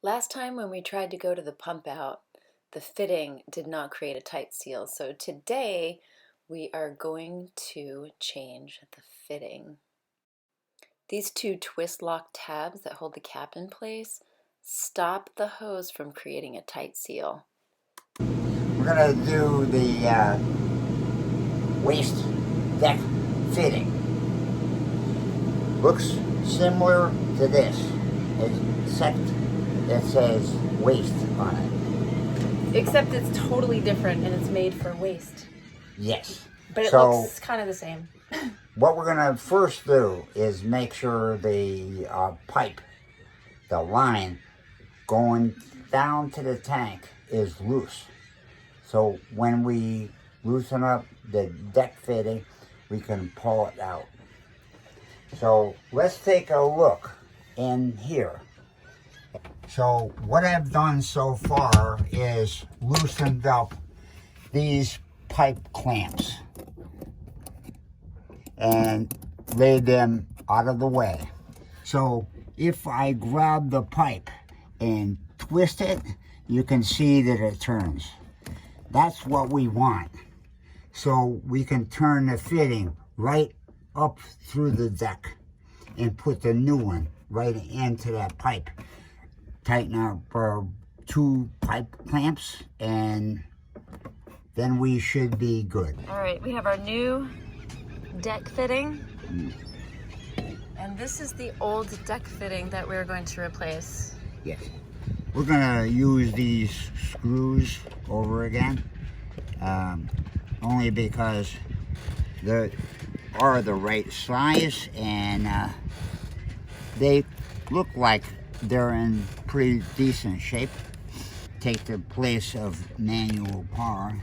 Last time when we tried to go to the pump out, the fitting did not create a tight seal. So today we are going to change the fitting. These two twist lock tabs that hold the cap in place stop the hose from creating a tight seal. We're going to do the waist deck fitting. Looks similar to this, except it says waist on it. Except it's totally different and it's made for waist. Yes. But it looks kind of the same. What we're going to first do is make sure the pipe, the line going down to the tank is loose. So when we loosen up the deck fitting, we can pull it out. So let's take a look in here. So what I've done so far is loosened up these pipe clamps and laid them out of the way. So if I grab the pipe and twist it, you can see that it turns. That's what we want. So we can turn the fitting right up through the deck and put the new one right into that pipe. Tighten up our two pipe clamps and then we should be good. All right, we have our new deck fitting. And this is the old deck fitting that we're going to replace. Yes. We're gonna use these screws over again, only because they are the right size and they look like they're in pretty decent shape. Take the place of manual power.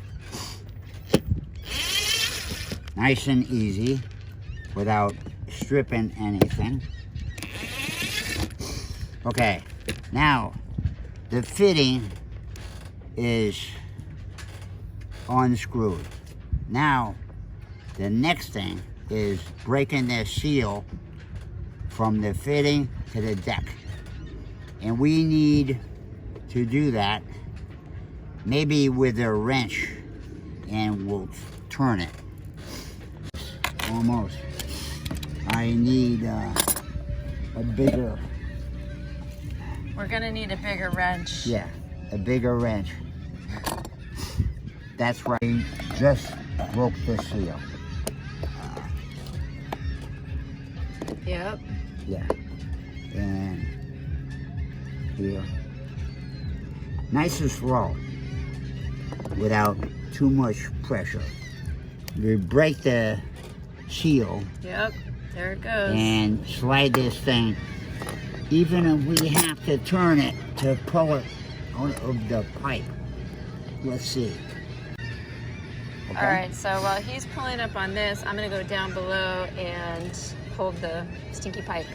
Nice and easy without stripping anything. Okay, now the fitting is unscrewed. Now the next thing is breaking the seal from the fitting to the deck. And we need to do that maybe with a wrench, and we'll turn it. Almost. I need a bigger... We're gonna need a bigger wrench. Yeah, a bigger wrench. That's right. We just broke the seal. Yep. Yeah. And here. Nice and slow without too much pressure. We break the seal. Yep. There it goes. And slide this thing. Even if we have to turn it to pull it out of the pipe. Let's see. Okay. All right, so while he's pulling up on this, I'm gonna go down below and hold the stinky pipe.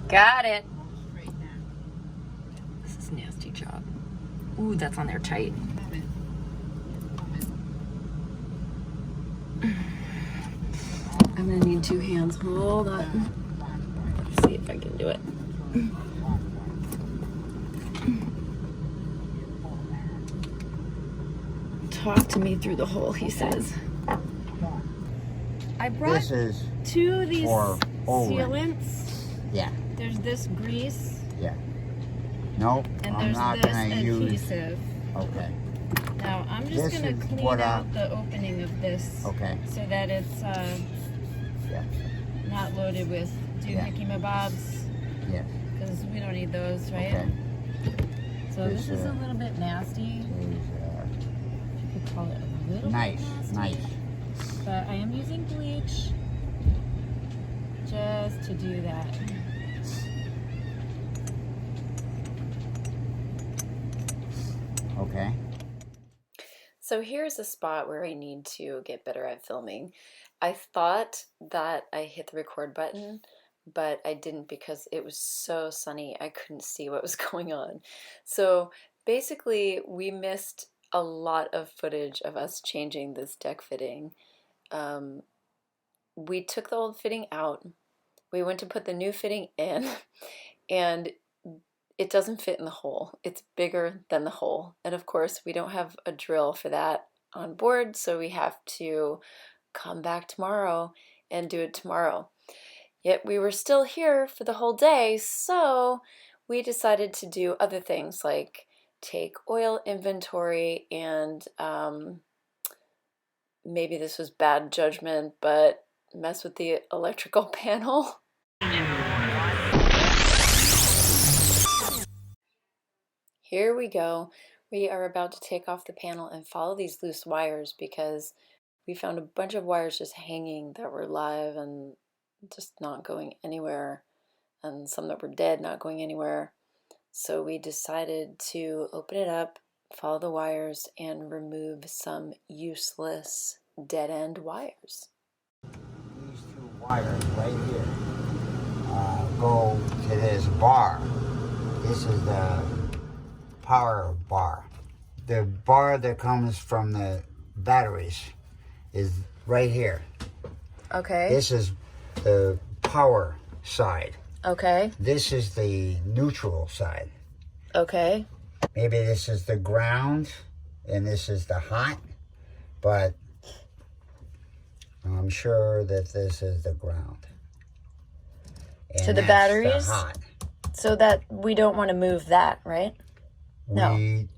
Got it. This is a nasty job. Ooh, that's on there tight. I'm gonna need two hands. Hold on. Let's see if I can do it. Talk to me through the hole, he says. I brought two of these sealants. Yeah. There's this grease. Yeah. No, and I'm not going to use. Adhesive. Okay. Now I'm just going to clean out the opening of this. Okay. So that it's not loaded with doohickey mabobs. Yeah. Because we don't need those, right? Okay. So this is a little bit nasty. You could call it a little bit nasty. Nice. But I am using bleach just to do that. Okay. So here's a spot where I need to get better at filming. I thought that I hit the record button, but I didn't because it was so sunny I couldn't see what was going on. So basically we missed a lot of footage of us changing this deck fitting. We took the old fitting out, we went to put the new fitting in, and it doesn't fit in the hole. It's bigger than the hole. And of course, we don't have a drill for that on board, so we have to come back tomorrow and do it tomorrow. Yet we were still here for the whole day, so we decided to do other things like take oil inventory and maybe this was bad judgment, but mess with the electrical panel. Here we go. We are about to take off the panel and follow these loose wires because we found a bunch of wires just hanging that were live and just not going anywhere, and some that were dead, not going anywhere. So we decided to open it up, follow the wires, and remove some useless dead-end wires. These two wires right here go to this bar. This is the power bar. The bar that comes from the batteries is right here. Okay. This is the power side. Okay. This is the neutral side. Okay. Maybe this is the ground and this is the hot, but I'm sure that this is the ground. And to the that's batteries? The hot. So that we don't want to move that, right? No. We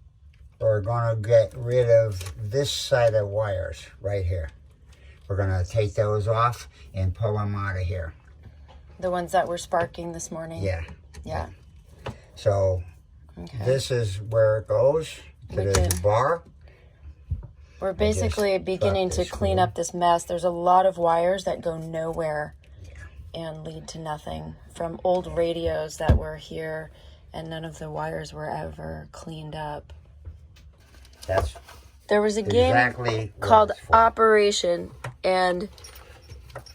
are going to get rid of this side of wires right here. We're going to take those off and pull them out of here. The ones that were sparking this morning? Yeah. Yeah. So this is where it goes to this bar. We're basically beginning to clean up this mess. There's a lot of wires that go nowhere and lead to nothing. From old radios that were here, and none of the wires were ever cleaned up. There was a game called Operation, and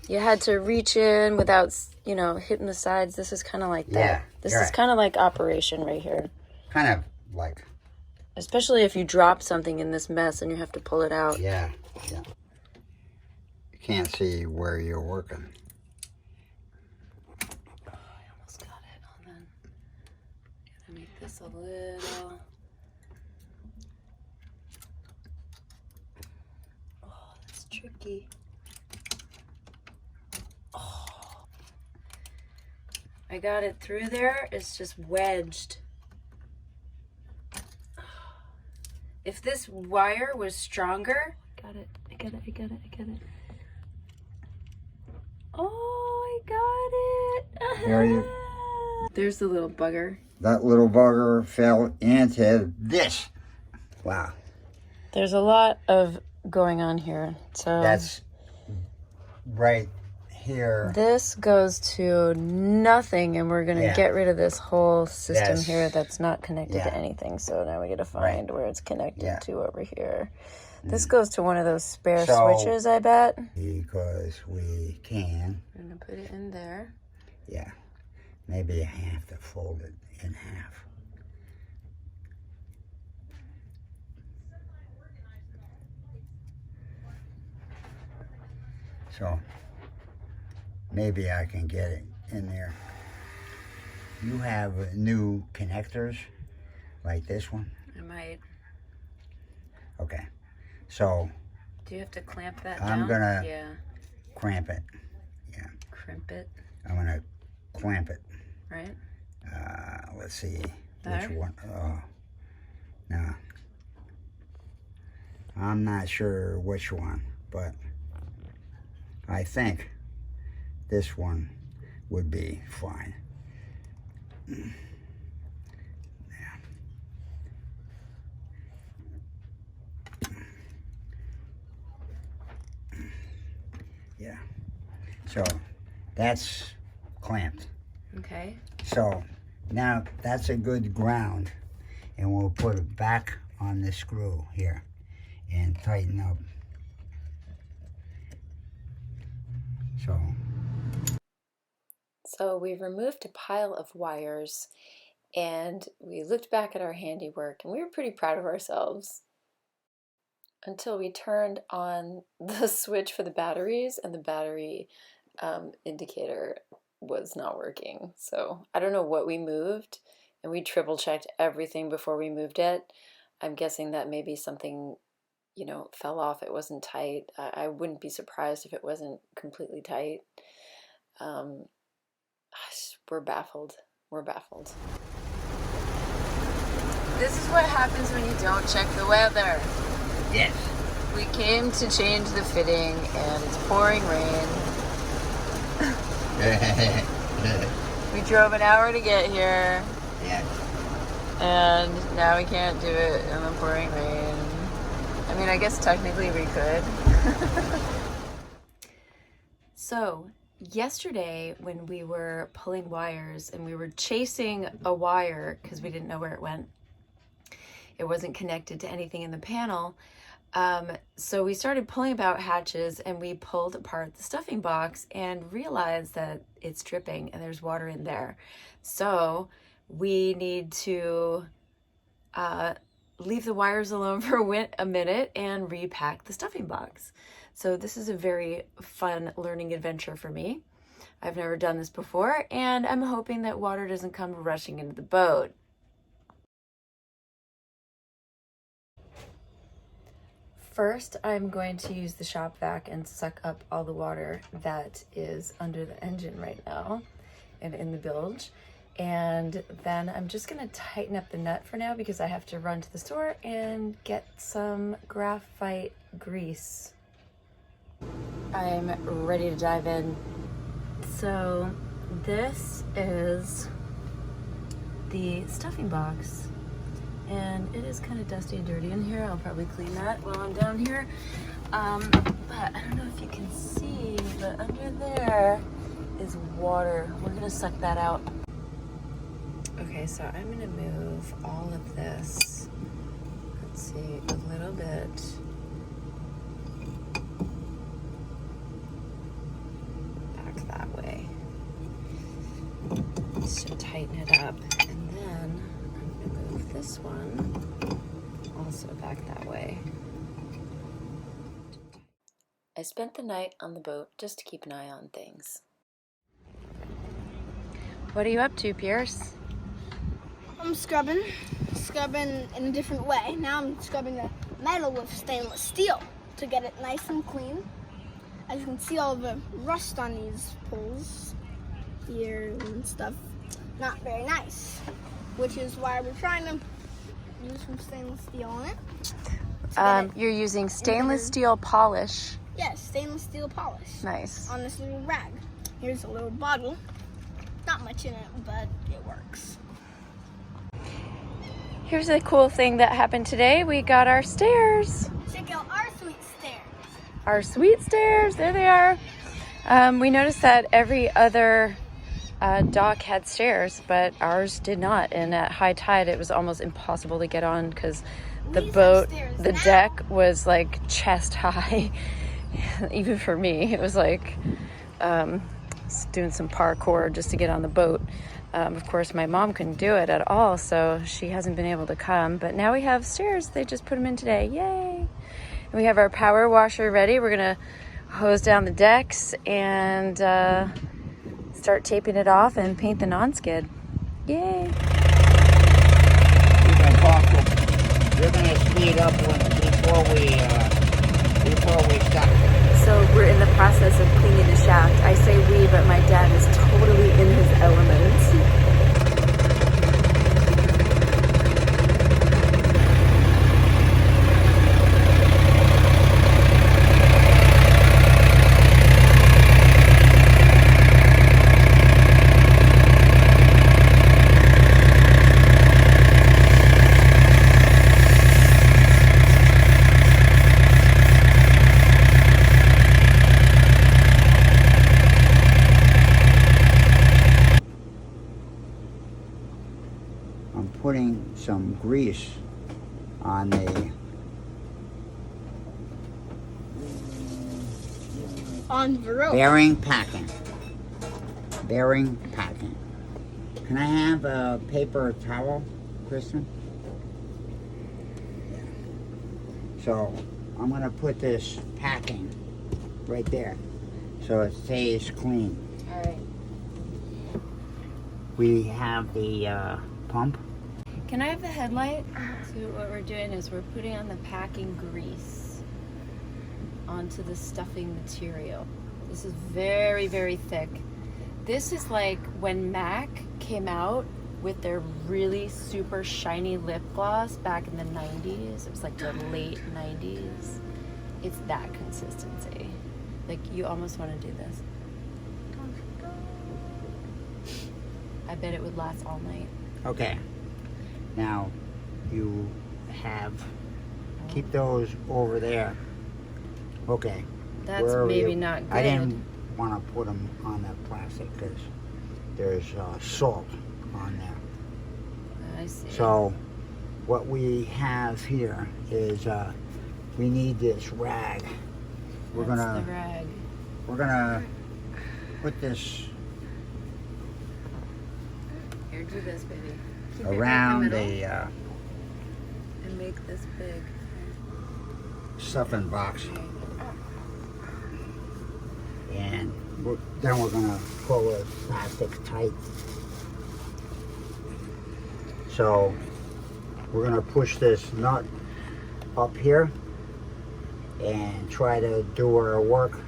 you had to reach in without, hitting the sides. This is kind of like that. Yeah, this is kind of like Operation right here. Kind of like. Especially if you drop something in this mess and you have to pull it out. Yeah. You can't see where you're working. Oh, I almost got it. Hold on. Gotta make this a little... Oh, that's tricky. Oh. I got it through there. It's just wedged. If this wire was stronger... I got it. Oh, I got it. There you... There's the little bugger. That little bugger fell into this. Wow. There's a lot of going on here. So that's right here. This goes to nothing, and we're going to get rid of this whole system here that's not connected to anything. So now we got to find where it's connected to over here. This goes to one of those spare switches, I bet. Because we can. We're going to put it in there. Yeah. Maybe I have to fold it in half. So maybe I can get it in there. You have new connectors like this one? I might. Okay. So do you have to clamp that down? I'm gonna clamp it. Yeah. Crimp it. I'm gonna clamp it. Right. Let's see There? which one. No. I'm not sure which one, but I think this one would be fine. Yeah. So that's clamped. Okay. So now that's a good ground, and we'll put it back on the screw here and tighten up. So we've removed a pile of wires, and we looked back at our handiwork, and we were pretty proud of ourselves until we turned on the switch for the batteries, and the battery indicator was not working. So I don't know what we moved and we triple checked everything before we moved it. I'm guessing that maybe something, you know, fell off. It wasn't tight. I wouldn't be surprised if it wasn't completely tight. Um, we're baffled. We're baffled. This is what happens when you don't check the weather. Yes. We came to change the fitting and it's pouring rain. We drove an hour to get here. Yes. And now we can't do it in the pouring rain. I mean, I guess technically we could. So, yesterday when we were pulling wires and we were chasing a wire because we didn't know where it went, it wasn't connected to anything in the panel. So we started pulling about hatches and we pulled apart the stuffing box and realized that it's dripping and there's water in there. So we need to leave the wires alone for a minute and repack the stuffing box. So this is a very fun learning adventure for me. I've never done this before, and I'm hoping that water doesn't come rushing into the boat. First, I'm going to use the shop vac and suck up all the water that is under the engine right now and in the bilge. And then I'm just gonna tighten up the nut for now because I have to run to the store and get some graphite grease. I'm ready to dive in. So this is the stuffing box. And it is kind of dusty and dirty in here. I'll probably clean that while I'm down here. But I don't know if you can see, but under there is water. We're gonna suck that out. Okay, so I'm gonna move all of this, let's see, a little bit. Back that way. Should tighten it up. And then I'm gonna move this one also back that way. I spent the night on the boat just to keep an eye on things. What are you up to, Pierce? I'm scrubbing in a different way. Now I'm scrubbing the metal with stainless steel to get it nice and clean. As you can see, all the rust on these poles here and stuff, not very nice, which is why we're trying to use some stainless steel on it. You're using stainless steel polish. Yes, stainless steel polish. Nice. On this little rag. Here's a little bottle. Not much in it, but it works. Here's a cool thing that happened today. We got our stairs. Check out our sweet stairs. Our sweet stairs, there they are. We noticed that every other dock had stairs, but ours did not. And at high tide, it was almost impossible to get on because the boat, the deck was like chest high. Even for me, it was like doing some parkour just to get on the boat. Of course, my mom couldn't do it at all, so she hasn't been able to come. But now we have stairs. They just put them in today. Yay! And we have our power washer ready. We're going to hose down the decks and start taping it off and paint the non-skid. Yay! You're going to speed up before we stop. So we're in the process of cleaning the shaft. I say we, but my dad is totally in his element. I'm putting some grease on the rope. bearing packing. Can I have a paper towel, Kristin? So I'm gonna put this packing right there so it stays clean. All right. We have the pump. Can I have the headlight? So what we're doing is we're putting on the packing grease onto the stuffing material. This is very, very thick. This is like when MAC came out with their really super shiny lip gloss back in the 90s. It was like the late 90s. It's that consistency. Like you almost want to do this. I bet it would last all night. Okay. Now, you have, keep those over there. Okay. That's Where are maybe you? not good. I didn't want to put them on that plastic because there's salt on there. I see. So, what we have here is we need this rag. That's the rag. We're gonna put this Here, do this, baby. Keep around it right in the middle the and make this big. stuffing box, and then we're gonna pull the plastic tight. So we're gonna push this nut up here and try to do our work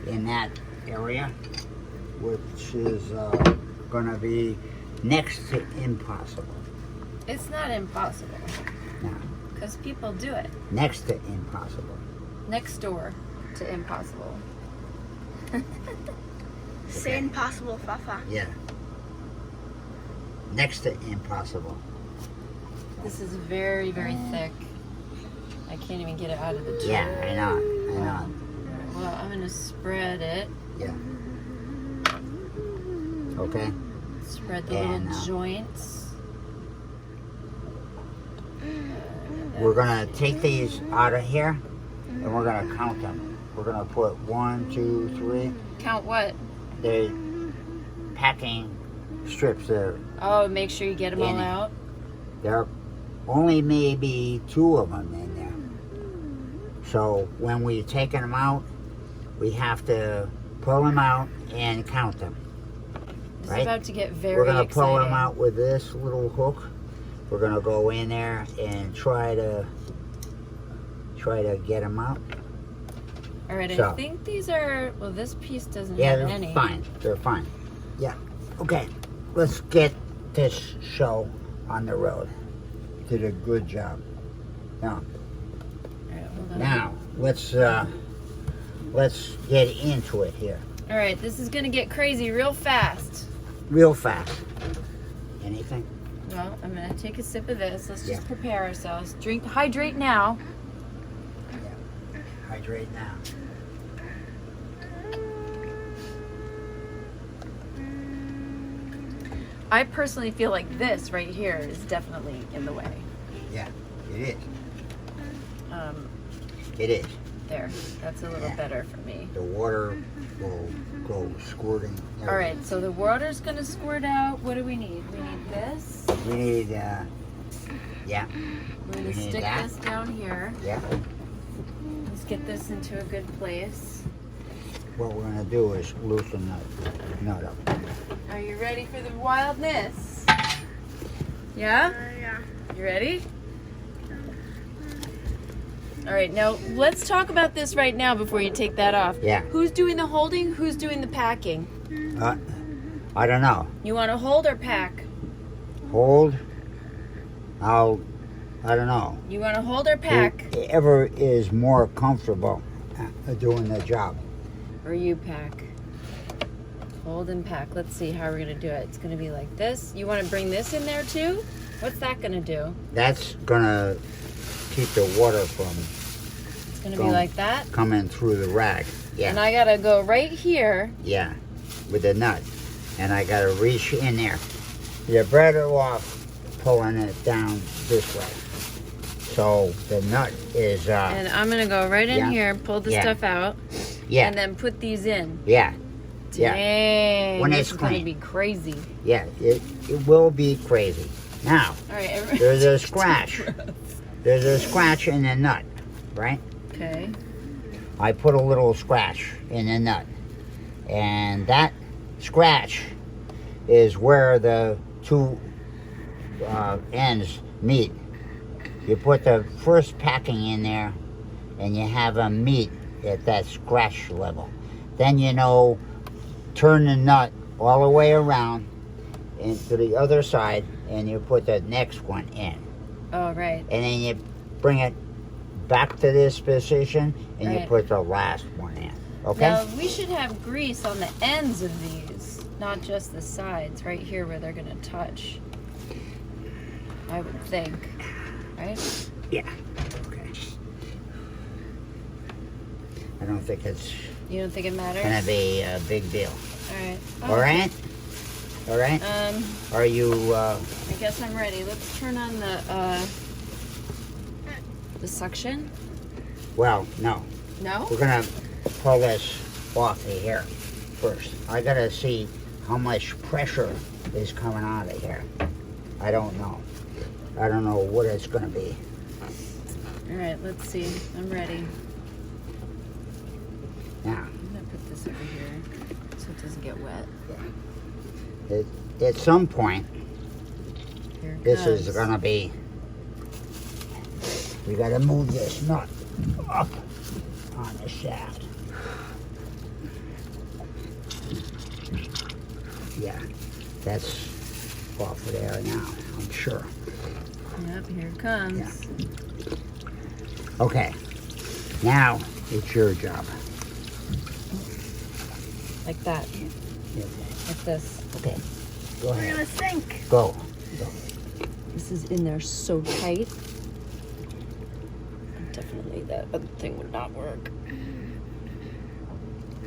in that area, which is gonna be next to impossible. It's not impossible. No, Because people do it. next to impossible. Next door to impossible. Say impossible, Fafa. Yeah. Next to impossible. This is very, very thick. I can't even get it out of the tube. Yeah, I know. Well, I'm going to spread it. Yeah. Okay. Spread the And, little joints. We're gonna take these out of here and we're gonna count them. We're gonna put 1, 2, 3. Count what? The packing strips there. Oh, make sure you get them all In it. out. There are only maybe 2 of them in there. So when we're taking them out, we have to pull them out and count them. It's Right? about to get very We're gonna exciting. pull them out with this little hook. We're gonna go in there and try to get them out. All right, So. I think these are, well, this piece doesn't Yeah, have they're any. fine. They're fine. Yeah. Okay. Let's get this show on the road. You did a good job. Now, All right, hold on. now let's get into it here, All right, this is going to get crazy real fast. real fast. Anything? Well, I'm going to take a sip of this. Let's just Yeah. prepare ourselves. Hydrate now. Yeah. Hydrate now. I personally feel like this right here is definitely in the way. Yeah. It is. Um, It is. there, that's a little Yeah. better for me. The water will go squirting. All right, so the water's going to squirt out. What do we need? We need this. We need. Yeah. We're going We to need stick that. this down here. Yeah. Let's get this into a good place. What we're gonna do is loosen that nut up. Are you ready for the wildness? Yeah? Yeah. You ready? All right, now let's talk about this right now before you take that off. Yeah. Who's doing the holding? Who's doing the packing? I don't know. You want to hold or pack? Hold. I don't know. You want to hold or pack? Whoever is more comfortable doing the job. Or you pack? Hold and pack. Let's see how we're going to do it. It's going to be like this. You want to bring this in there too? What's that going to do? That's gonna keep the water from It's going to be like that. coming through the rag. Yeah. And I got to go right here. Yeah. With the nut. And I gotta reach in there. You're better off pulling it down this way. So the nut is And I'm going to go right in Yeah. here, pull the Yeah. stuff out, yeah. and then put these in. Yeah. Yeah. Dang. When this it's is going to clean. be crazy. Yeah. It will be crazy. Now, All right. everybody there's a take scratch. deep breaths. There's a scratch in the nut, right? Okay. I put a little scratch in the nut. And that scratch is where the two ends meet. You put the first packing in there and you have them meet at that scratch level. Then turn the nut all the way around into the other side and you put the next one in. Oh, right. And then you bring it back to this position and you Right. put the last one in. Okay? Now, we should have grease on the ends of these, not just the sides, right here where they're going to touch. I would think, right? Yeah. Okay. I don't think it's You don't think it matters? gonna be a big deal. All right. All right? All right? Are you, I guess I'm ready. Let's turn on the suction. well, no. No? We're gonna pull this off of here first. I gotta see how much pressure is coming out of here. I don't know. I don't know what it's gonna be. All right, let's see. I'm ready. Now, I'm going to put this over here so it doesn't get wet. at some point, Here it this comes. is gonna be, we gotta move this nut up on the shaft. Yeah, that's off of there now, I'm sure. Yep, here it comes. Yeah. Okay, now it's your job. Like that. Yeah. Like this. Okay, go We're ahead. gonna sink. Go. This is in there so tight. Definitely that other thing would not work.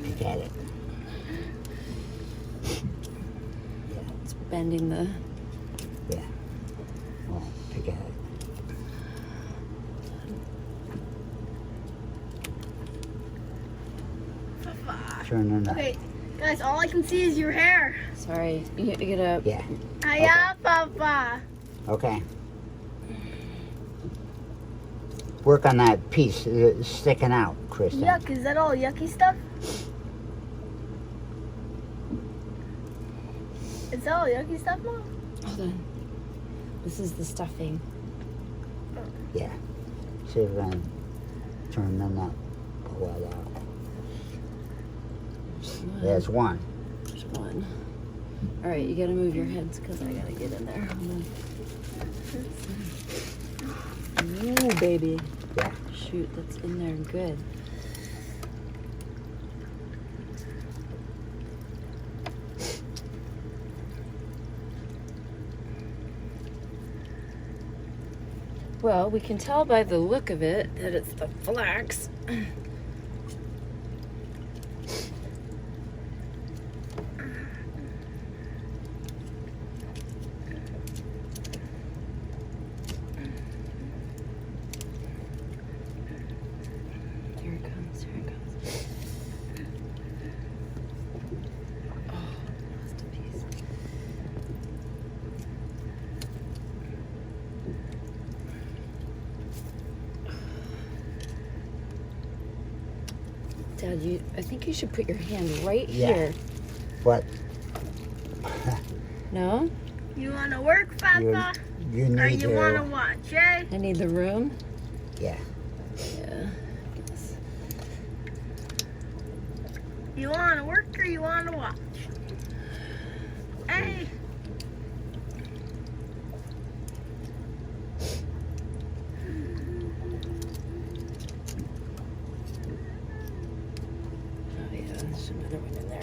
Pick at it. It's bending the... Yeah. Oh, pick at it. Turn the nut. Okay, guys, all I can see is your hair. Sorry, you gotta... Yeah. Hiya, Papa. Okay. Work on that piece sticking out, Kristin. Yuck, is that all yucky stuff? Is that all yucky stuff, Mom? Hold on. This is the stuffing. Yeah. See if we can turn the nut. Pull that out. There's one. There's one. All right, you gotta move your heads because I gotta get in there. Hold on. Ooh, baby. Yeah. Shoot, that's in there good. Well, we can tell by the look of it that it's the flax. Here it comes, here it comes. Oh, masterpiece. Dad, I think you should put your hand right Yeah. here. But No? You wanna work, Papa? you Or need you to. wanna watch, eh? I need the room. Yeah. Yeah. Yes. You wanna work or you wanna watch? Hey. Oh yeah, there's another one in there.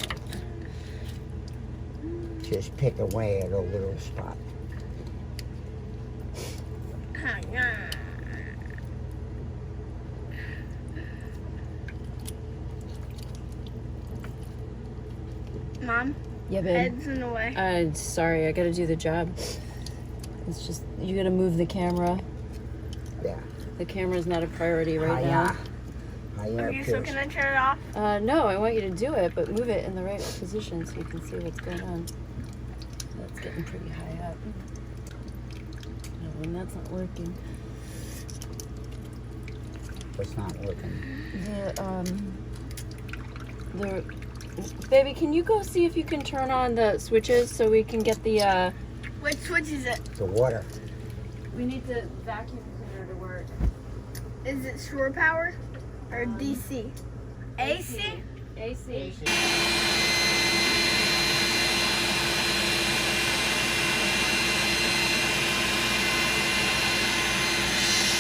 Just pick away at a little spot. Mom, Yeah, babe. head's in the way. Sorry, I gotta do the job. It's just, you gotta move the camera. Yeah. The camera's not a priority right now. Higher Okay, so up can I turn it off? No, I want you to do it, but move it in the right position so you can see what's going on. That's getting pretty high up. No, and that's not working. It's not working. The Baby, can you go see if you can turn on the switches so we can get the, Which switch is it? The water. We need the vacuum cleaner to work. Is it shore power or DC? AC? AC.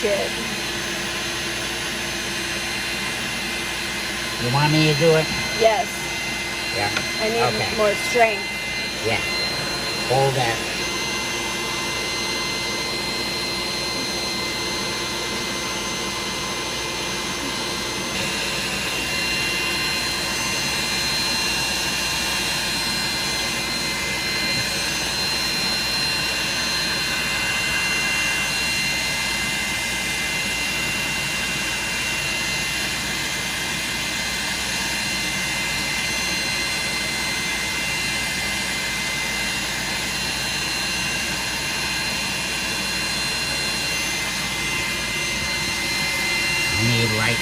Shit. You want me to do it? Yes. Yeah. I need Okay. more strength. Yeah. Hold that. I need light.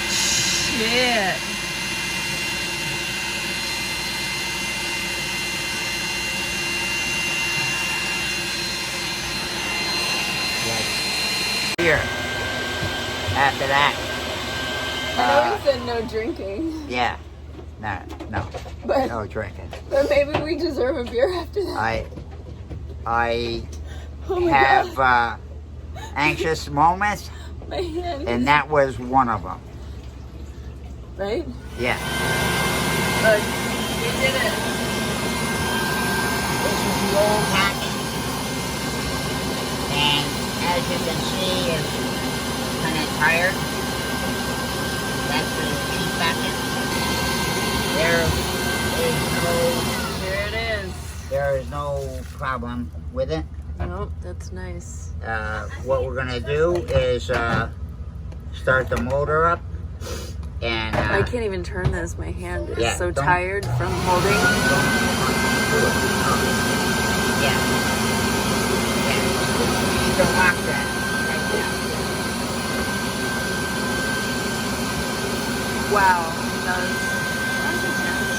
Shit. Here. After that. I know we said no drinking, Yeah. No. but No drinking. maybe we deserve a beer after that. I Oh my have god, anxious moments, my hand. and that was one of them. Right? Yeah. But we did it. This is the old packet, and as you can see, it's kind of tired. That's the cheap packet. There is no problem with it. Nope, that's nice. What we're gonna do is start the motor up, and I can't even turn this. My hand is Yeah, so don't- tired from holding. Yeah. You can lock that. Wow, that was intense.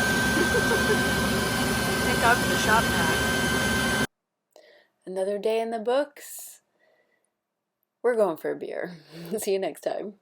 Thank God for the shop vac. Another day in the books. We're going for a beer. See you next time.